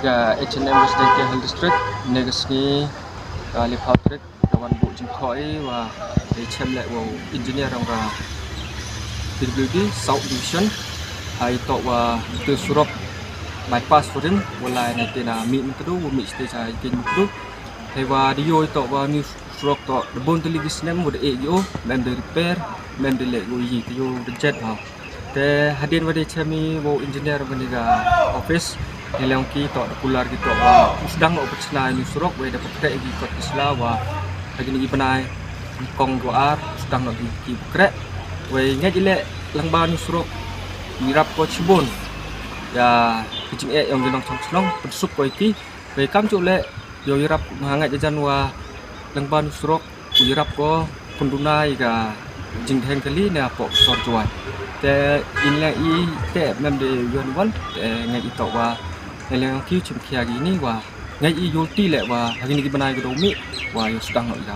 ga HANM Jaintia Hill District negasni kali Patrick kawan bu jingkoi wa chem lek wo engineer orang ra PWD South Division hai to wa tu surop bypass forin wala na tena mi mtru wo mi stage ai tin mtru hai wa dio to wa new surop to bon to ligis nem wo de yo mem de repair mem de lek wo yi yo de jet ha te hadin wa de chemi wo engineer baniga office Nilang ki to pular gitu wa sedang op sela ni surok we dapat krek gi kot sela wa lagi ni panai kong goar sedang nak ki krek we ngai le lang ba ni surok mirap ko chibon ya kicing yang ginong chong pensup ko iki we kam chu le yo irap hangat jajan wa lang ba ni surok irap ko pendunai ga jing heng kali ne apok sor juai te inla I te mem de yon wan te ngai to wa yang kiu cem kia gini wah ngai I yulti le wah hari ni banai gedong mi wah yo sedang nak ida